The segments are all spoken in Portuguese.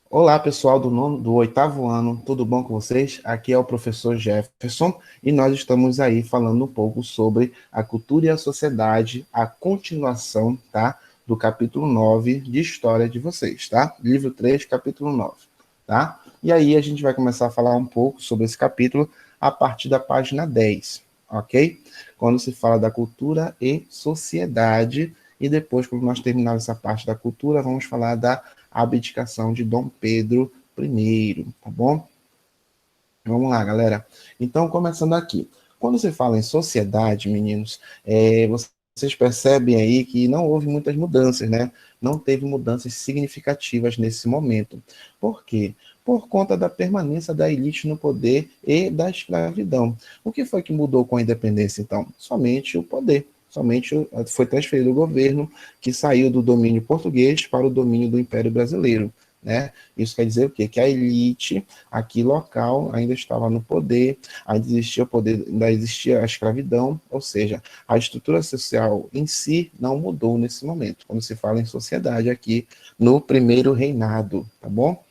Olá, pessoal do oitavo ano, tudo bom com vocês? Aqui é o professor Jefferson e nós estamos aí falando um pouco sobre a cultura e a sociedade, a continuação, tá? Do capítulo 9 de História de vocês, tá? Livro 3, capítulo 9, tá? E aí a gente vai começar a falar um pouco sobre esse capítulo a partir da página 10, ok? Quando se fala da cultura e sociedade, e depois, quando nós terminarmos essa parte da cultura, vamos falar da abdicação de Dom Pedro I, tá bom? Vamos lá, galera. Então, começando aqui. Quando se fala em sociedade, meninos, vocês percebem aí que não houve muitas mudanças, né? Não teve mudanças significativas nesse momento. Por quê? Por conta da permanência da elite no poder e da escravidão. O que foi que mudou com a independência, então? Somente o poder. Somente foi transferido o governo que saiu do domínio português para o domínio do Império Brasileiro, né? Isso quer dizer o quê? Que a elite aqui local ainda estava no poder, ainda existia o poder, ainda existia a escravidão, ou seja, a estrutura social em si não mudou nesse momento, quando se fala em sociedade aqui no primeiro reinado, tá bom?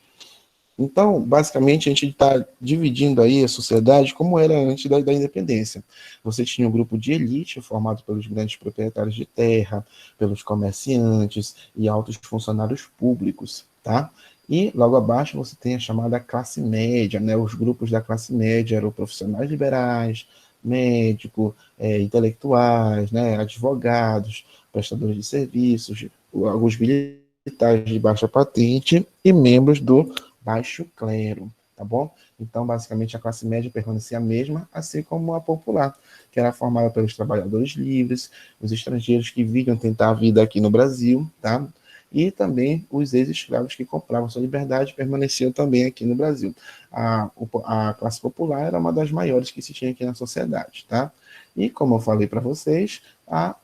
Então, basicamente, a gente está dividindo aí a sociedade como era antes da independência. Você tinha um grupo de elite formado pelos grandes proprietários de terra, pelos comerciantes e altos funcionários públicos, tá? E logo abaixo você tem a chamada classe média, né? Os grupos da classe média eram profissionais liberais, médicos, intelectuais, né? Advogados, prestadores de serviços, alguns militares de baixa patente e membros do baixo clero, tá bom? Então, basicamente, a classe média permanecia a mesma, assim como a popular, que era formada pelos trabalhadores livres, os estrangeiros que vinham tentar a vida aqui no Brasil, tá? E também os ex-escravos que compravam sua liberdade permaneciam também aqui no Brasil. A classe popular era uma das maiores que se tinha aqui na sociedade, tá? E, como eu falei para vocês, a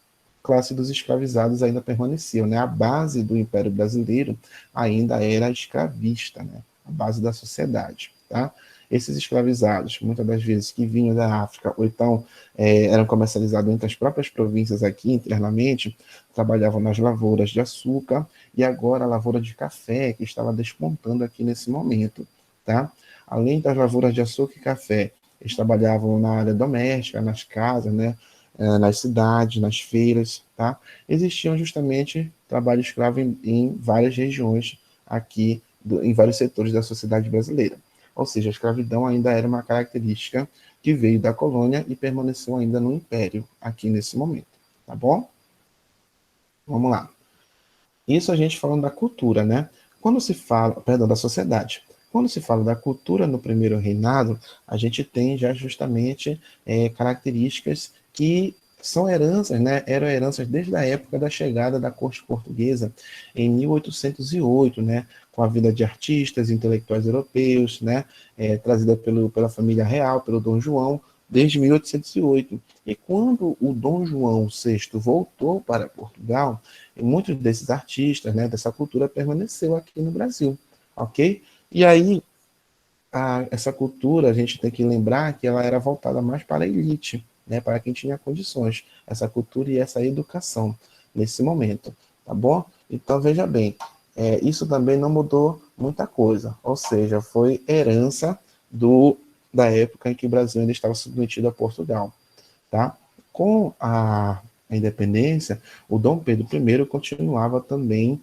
classe dos escravizados ainda permaneceu, né? A base do Império Brasileiro ainda era escravista, né? A base da sociedade, tá? Esses escravizados, muitas das vezes que vinham da África, ou então eram comercializados entre as próprias províncias aqui internamente, trabalhavam nas lavouras de açúcar e agora a lavoura de café, que estava despontando aqui nesse momento, tá? Além das lavouras de açúcar e café, eles trabalhavam na área doméstica, nas casas, né? Nas cidades, nas feiras, tá? Existiam justamente trabalho escravo em várias regiões aqui, em vários setores da sociedade brasileira. Ou seja, a escravidão ainda era uma característica que veio da colônia e permaneceu ainda no império aqui nesse momento, tá bom? Vamos lá. Isso a gente falando da cultura, né? Quando se fala, perdão, da sociedade. Quando se fala da cultura no primeiro reinado, a gente tem já justamente características que são heranças, né? Eram heranças desde a época da chegada da corte portuguesa em 1808, né? Com a vida de artistas, intelectuais europeus, né? Trazida pela família real, pelo Dom João, desde 1808. E quando o Dom João VI voltou para Portugal, e muitos desses artistas, né, dessa cultura permaneceu aqui no Brasil, ok? E aí, essa cultura, a gente tem que lembrar que ela era voltada mais para a elite, né, para quem tinha condições, essa cultura e essa educação nesse momento, tá bom? Então, veja bem, isso também não mudou muita coisa, ou seja, foi herança da época em que o Brasil ainda estava submetido a Portugal, tá? Com a independência, o Dom Pedro I continuava também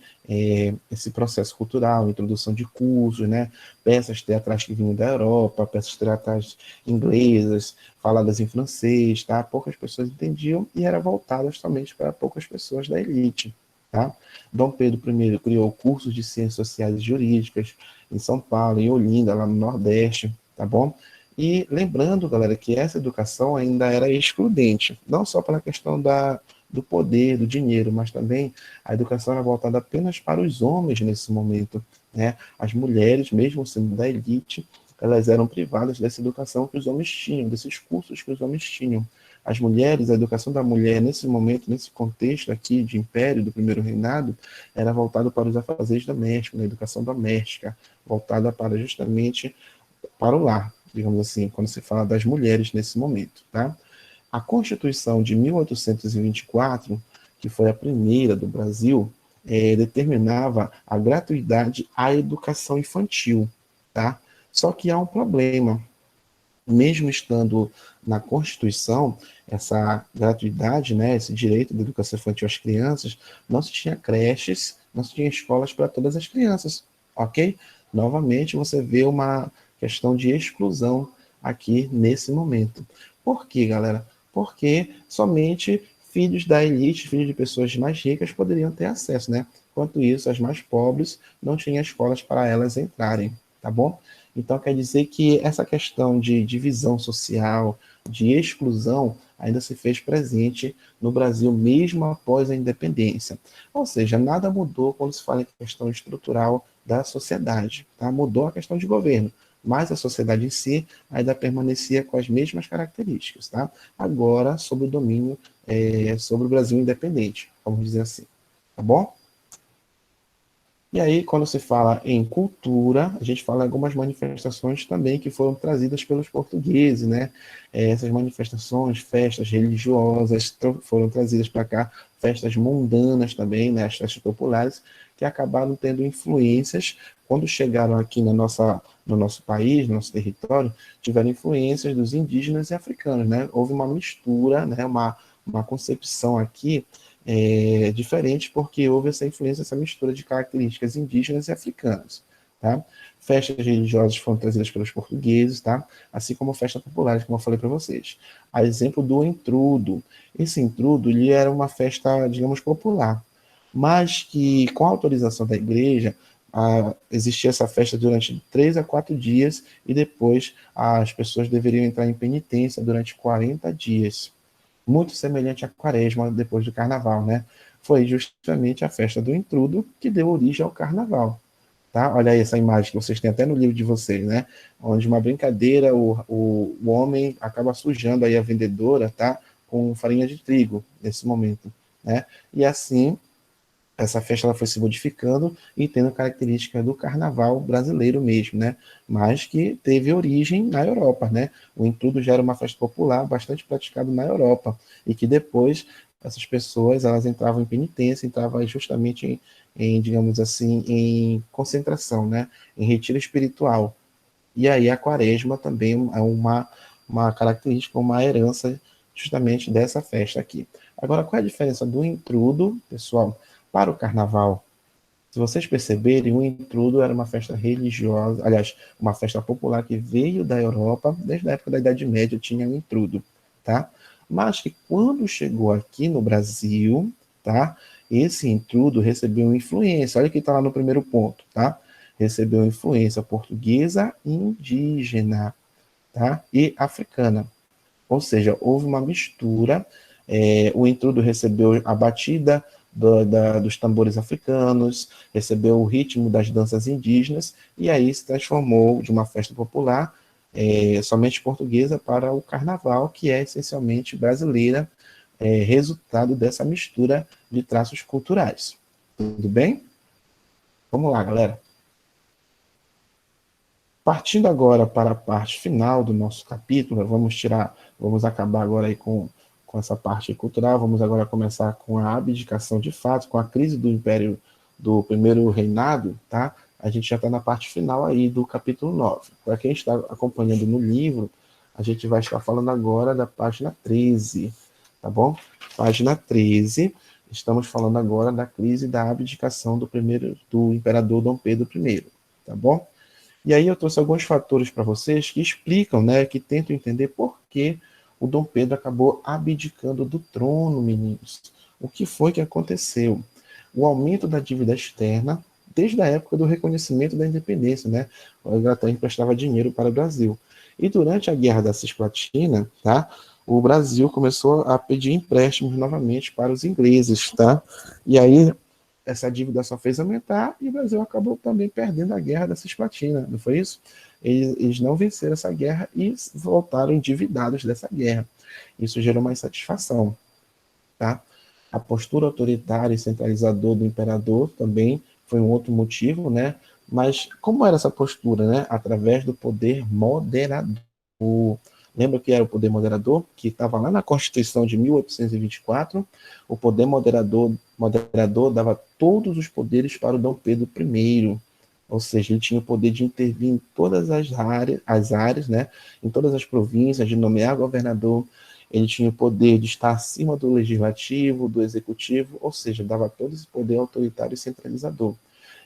esse processo cultural, introdução de cursos, né? Peças teatrais que vinham da Europa, peças teatrais inglesas, faladas em francês, tá? Poucas pessoas entendiam e era voltada somente para poucas pessoas da elite, tá? Dom Pedro I criou cursos de ciências sociais e jurídicas em São Paulo, em Olinda, lá no Nordeste, tá bom? E lembrando, galera, que essa educação ainda era excludente, não só pela questão do poder, do dinheiro, mas também a educação era voltada apenas para os homens nesse momento, né? As mulheres, mesmo sendo da elite, elas eram privadas dessa educação que os homens tinham, desses cursos que os homens tinham. As mulheres, a educação da mulher nesse momento, nesse contexto aqui de império, do primeiro reinado, era voltada para os afazeres domésticos, a educação doméstica, voltada para justamente para o lar, digamos assim, quando se fala das mulheres nesse momento, tá? A Constituição de 1824, que foi a primeira do Brasil, determinava a gratuidade à educação infantil, tá? Só que há um problema. Mesmo estando na Constituição, essa gratuidade, né, esse direito da educação infantil às crianças, não se tinha creches, não se tinha escolas para todas as crianças, ok? Novamente, você vê uma questão de exclusão aqui nesse momento. Por quê, galera? Porque somente filhos da elite, filhos de pessoas mais ricas poderiam ter acesso, né? Enquanto isso, as mais pobres não tinham escolas para elas entrarem, tá bom? Então, quer dizer que essa questão de divisão social, de exclusão, ainda se fez presente no Brasil, mesmo após a independência. Ou seja, nada mudou quando se fala em questão estrutural da sociedade. Tá? Mudou a questão de governo, mas a sociedade em si ainda permanecia com as mesmas características. Tá? Agora, sob o domínio, sobre o Brasil independente, vamos dizer assim. Tá bom? E aí, quando se fala em cultura, a gente fala em algumas manifestações também que foram trazidas pelos portugueses, né? Essas manifestações, festas religiosas foram trazidas para cá, festas mundanas também, né? As festas populares, que acabaram tendo influências, quando chegaram aqui no nosso país, no nosso território, tiveram influências dos indígenas e africanos, né? Houve uma mistura, né? Uma concepção aqui diferente, porque houve essa influência, essa mistura de características indígenas e africanas. Tá? Festas religiosas foram trazidas pelos portugueses, tá? Assim como festas populares, como eu falei para vocês. A exemplo do entrudo. Esse entrudo ele era uma festa, digamos, popular, mas que, com a autorização da igreja, existia essa festa durante 3 a 4 dias e depois as pessoas deveriam entrar em penitência durante 40 dias, muito semelhante à quaresma depois do carnaval, né? Foi justamente a festa do intrudo que deu origem ao carnaval. Tá? Olha aí essa imagem que vocês têm até no livro de vocês, né? Onde uma brincadeira, o homem acaba sujando aí a vendedora, tá? Com farinha de trigo, nesse momento, né? E assim, essa festa ela foi se modificando e tendo característica do carnaval brasileiro mesmo, né? Mas que teve origem na Europa, né? O intrudo já era uma festa popular bastante praticada na Europa e que depois essas pessoas elas entravam em penitência, entravam justamente digamos assim, em concentração, né? Em retiro espiritual. E aí a quaresma também é uma característica, uma herança justamente dessa festa aqui. Agora, qual é a diferença do intrudo, pessoal, para o carnaval? Se vocês perceberem, o intrudo era uma festa religiosa, aliás, uma festa popular que veio da Europa, desde a época da Idade Média tinha o intrudo, tá? Mas que quando chegou aqui no Brasil, tá? Esse intrudo recebeu influência, olha que está lá no primeiro ponto, tá? Recebeu influência portuguesa, indígena, tá? E africana. Ou seja, houve uma mistura, o intrudo recebeu a batida dos tambores africanos, recebeu o ritmo das danças indígenas, e aí se transformou de uma festa popular somente portuguesa para o carnaval, que é essencialmente brasileira, resultado dessa mistura de traços culturais. Tudo bem? Vamos lá, galera. Partindo agora para a parte final do nosso capítulo, vamos acabar agora aí com essa parte cultural, vamos agora começar com a abdicação de fato, com a crise do Império do Primeiro Reinado, tá? A gente já está na parte final aí do capítulo 9. Para quem está acompanhando no livro, a gente vai estar falando agora da página 13, tá bom? Página 13, estamos falando agora da crise da abdicação do Imperador Dom Pedro I, tá bom? E aí eu trouxe alguns fatores para vocês que explicam, né, que tentam entender por que o Dom Pedro acabou abdicando do trono, meninos. O que foi que aconteceu? O aumento da dívida externa, desde a época do reconhecimento da independência, né? A Inglaterra emprestava dinheiro para o Brasil. E durante a Guerra da Cisplatina, tá? O Brasil começou a pedir empréstimos novamente para os ingleses, tá? E aí essa dívida só fez aumentar e o Brasil acabou também perdendo a guerra da Cisplatina, não foi isso? Eles não venceram essa guerra e voltaram endividados dessa guerra. Isso gerou uma insatisfação, tá? A postura autoritária e centralizadora do imperador também foi um outro motivo, né? Mas como era essa postura, né? Através do poder moderador. Lembra que era o poder moderador, que estava lá na Constituição de 1824? O poder moderador dava todos os poderes para o Dom Pedro I, ou seja, ele tinha o poder de intervir em todas as áreas, né, em todas as províncias, de nomear governador. Ele tinha o poder de estar acima do legislativo, do executivo, ou seja, dava todo esse poder autoritário e centralizador.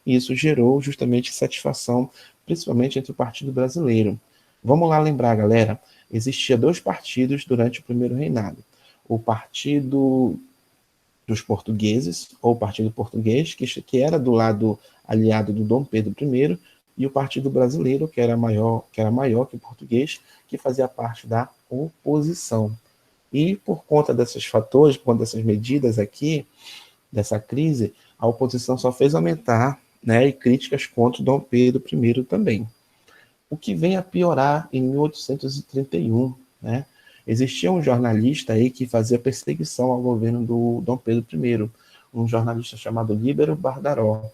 E isso gerou justamente satisfação, principalmente entre o Partido Brasileiro. Vamos lá lembrar, galera, existia dois partidos durante o primeiro reinado. O Partido dos Portugueses, ou Partido Português, que era do lado aliado do Dom Pedro I, e o Partido Brasileiro, que era maior que o português, que fazia parte da oposição. E por conta desses fatores, por conta dessas medidas aqui, dessa crise, a oposição só fez aumentar, né, e críticas contra o Dom Pedro I também. O que vem a piorar em 1831, né? Existia um jornalista aí que fazia perseguição ao governo do Dom Pedro I, um jornalista chamado Líbero Bardaró.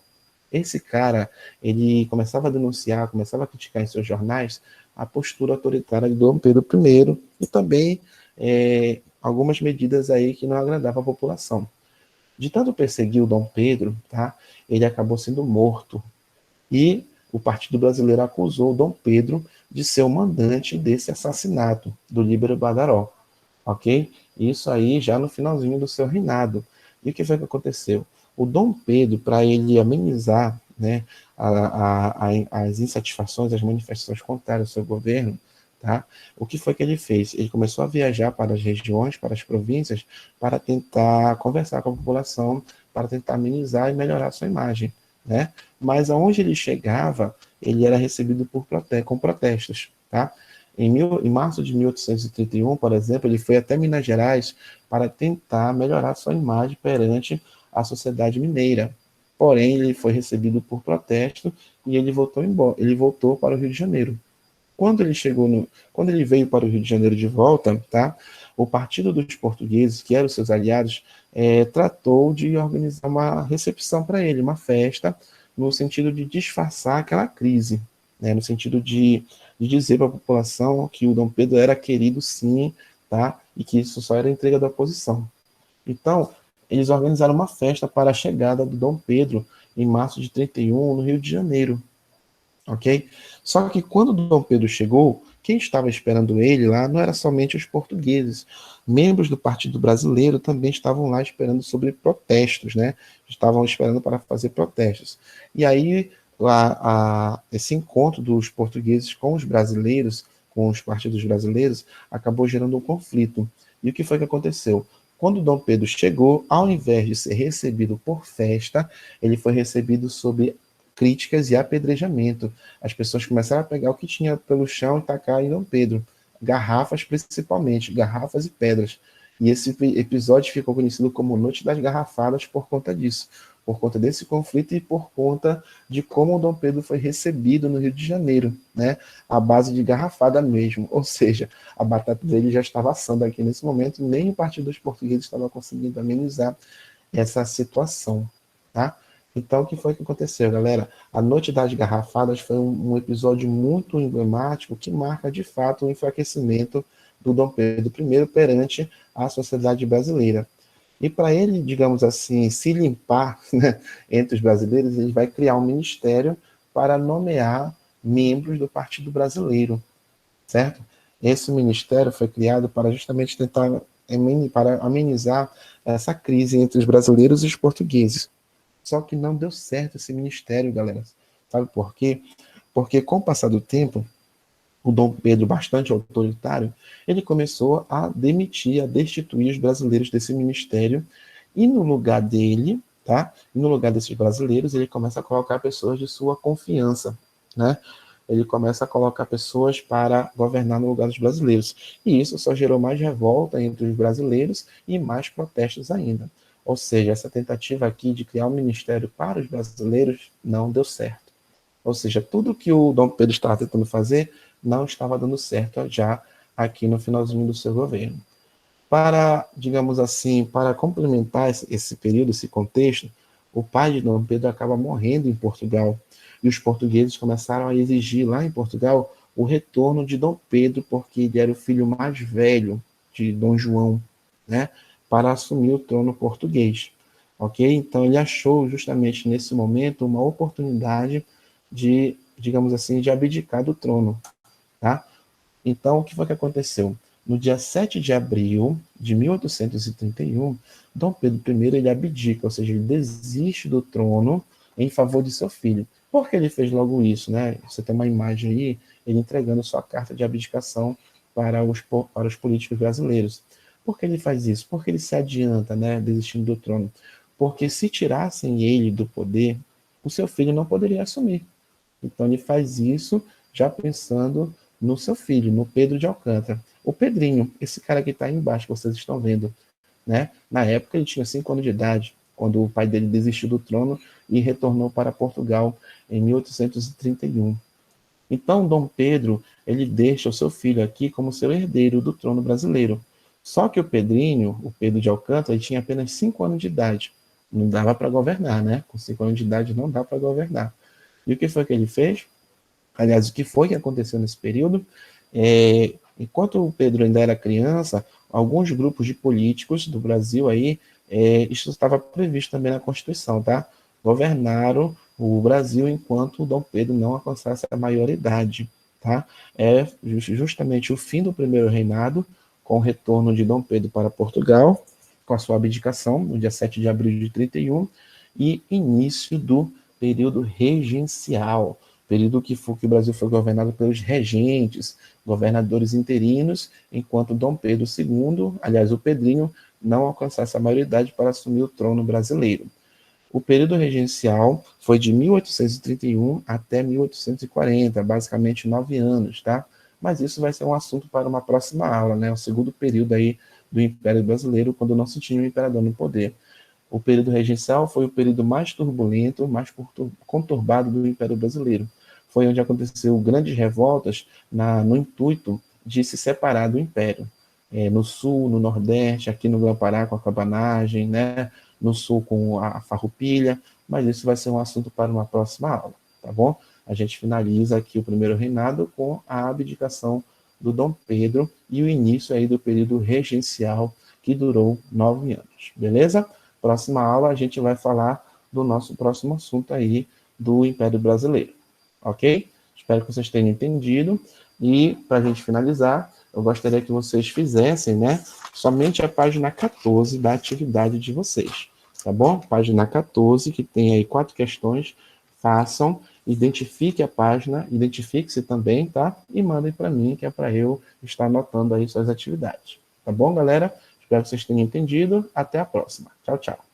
Esse cara, ele começava a denunciar, começava a criticar em seus jornais a postura autoritária de Dom Pedro I e também algumas medidas aí que não agradavam a população. De tanto perseguir o Dom Pedro, tá, ele acabou sendo morto. E o Partido Brasileiro acusou o Dom Pedro de ser o mandante desse assassinato do Líbero Badaró, ok? Isso aí já no finalzinho do seu reinado. E o que foi que aconteceu? O Dom Pedro, para ele amenizar, né, as insatisfações, as manifestações contrárias ao seu governo, tá? O que foi que ele fez? Ele começou a viajar para as regiões, para as províncias, para tentar conversar com a população, para tentar amenizar e melhorar a sua imagem, né? Mas aonde ele chegava, ele era recebido com protestos, tá? Em março de 1831, por exemplo, ele foi até Minas Gerais para tentar melhorar sua imagem perante a sociedade mineira. Porém, ele foi recebido por protesto e ele voltou para o Rio de Janeiro. Quando ele veio para o Rio de Janeiro de volta, tá? O Partido dos Portugueses, que eram seus aliados, tratou de organizar uma recepção para ele, uma festa, no sentido de disfarçar aquela crise, né? No sentido de dizer para a população que o Dom Pedro era querido, sim, tá? E que isso só era entrega da oposição. Então, eles organizaram uma festa para a chegada do Dom Pedro em março de 31 no Rio de Janeiro, ok? Só que quando o Dom Pedro chegou, quem estava esperando ele lá não era somente os portugueses. Membros do Partido Brasileiro também estavam lá esperando sobre protestos, né? Estavam esperando para fazer protestos. E aí, esse encontro dos portugueses com os brasileiros, com os partidos brasileiros, acabou gerando um conflito. E o que foi que aconteceu? Quando Dom Pedro chegou, ao invés de ser recebido por festa, ele foi recebido sob críticas e apedrejamento. As pessoas começaram a pegar o que tinha pelo chão e tacar em Dom Pedro. Garrafas, principalmente, garrafas e pedras. E esse episódio ficou conhecido como Noite das Garrafadas por conta disso, por conta desse conflito e por conta de como o Dom Pedro foi recebido no Rio de Janeiro, né? À base de garrafada mesmo. Ou seja, a batata dele já estava assando aqui nesse momento, nem o Partido dos Portugueses estava conseguindo amenizar essa situação, tá? Então, o que foi que aconteceu, galera? A Noite das Garrafadas foi um episódio muito emblemático que marca, de fato, o enfraquecimento do Dom Pedro I perante a sociedade brasileira. E para ele, digamos assim, se limpar, né, entre os brasileiros, ele vai criar um ministério para nomear membros do Partido Brasileiro, certo? Esse ministério foi criado para justamente tentar para amenizar essa crise entre os brasileiros e os portugueses. Só que não deu certo esse ministério, galera. Sabe por quê? Porque com o passar do tempo, o Dom Pedro, bastante autoritário, ele começou a demitir, a destituir os brasileiros desse ministério, e no lugar dele, tá? E no lugar desses brasileiros, ele começa a colocar pessoas de sua confiança, né? Ele começa a colocar pessoas para governar no lugar dos brasileiros. E isso só gerou mais revolta entre os brasileiros e mais protestos ainda. Ou seja, essa tentativa aqui de criar um ministério para os brasileiros não deu certo. Ou seja, tudo que o Dom Pedro estava tentando fazer não estava dando certo já aqui no finalzinho do seu governo. Para, digamos assim, para complementar esse período, esse contexto, o pai de Dom Pedro acaba morrendo em Portugal. E os portugueses começaram a exigir lá em Portugal o retorno de Dom Pedro, porque ele era o filho mais velho de Dom João, né, para assumir o trono português, ok? Então ele achou justamente nesse momento uma oportunidade de, digamos assim, de abdicar do trono, tá? Então, o que foi que aconteceu? No dia 7 de abril de 1831, Dom Pedro I ele abdica, ou seja, ele desiste do trono em favor de seu filho. Por que ele fez logo isso, né? Você tem uma imagem aí, ele entregando sua carta de abdicação para os políticos brasileiros. Por que ele faz isso? Porque ele se adianta, né, desistindo do trono. Porque se tirassem ele do poder, o seu filho não poderia assumir. Então ele faz isso já pensando no seu filho, no Pedro de Alcântara. O Pedrinho, esse cara que está aí embaixo, que vocês estão vendo, né? Na época ele tinha 5 anos de idade, quando o pai dele desistiu do trono e retornou para Portugal em 1831. Então Dom Pedro, ele deixa o seu filho aqui como seu herdeiro do trono brasileiro. Só que o Pedrinho, o Pedro de Alcântara, ele tinha apenas 5 anos de idade. Não dava para governar, né? Com 5 anos de idade não dá para governar. E o que foi que ele fez? Aliás, o que foi que aconteceu nesse período? Enquanto o Pedro ainda era criança, alguns grupos de políticos do Brasil aí, isso estava previsto também na Constituição, tá? Governaram o Brasil enquanto o Dom Pedro não alcançasse a maioridade, tá? É justamente o fim do primeiro reinado, com o retorno de Dom Pedro para Portugal, com a sua abdicação, no dia 7 de abril de 31, e início do período regencial, período que o Brasil foi governado pelos regentes, governadores interinos, enquanto Dom Pedro II, aliás, o Pedrinho, não alcançasse a maioridade para assumir o trono brasileiro. O período regencial foi de 1831 até 1840, basicamente 9 anos, tá? Mas isso vai ser um assunto para uma próxima aula, né? O segundo período aí do Império Brasileiro, quando não se tinha um imperador no poder. O período regencial foi o período mais turbulento, mais conturbado do Império Brasileiro. Foi onde aconteceu grandes revoltas no intuito de se separar do Império. No sul, no nordeste, aqui no Grão-Pará com a cabanagem, né? No sul com a farroupilha, mas isso vai ser um assunto para uma próxima aula, tá bom? A gente finaliza aqui o primeiro reinado com a abdicação do Dom Pedro e o início aí do período regencial que durou 9 anos, beleza? Próxima aula a gente vai falar do nosso próximo assunto aí do Império Brasileiro, ok? Espero que vocês tenham entendido e para a gente finalizar, eu gostaria que vocês fizessem, né, somente a página 14 da atividade de vocês, tá bom? Página 14, que tem aí 4 questões, façam, identifique a página, identifique-se também, tá? E mandem para mim, que é para eu estar anotando aí suas atividades. Tá bom, galera? Espero que vocês tenham entendido. Até a próxima. Tchau, tchau.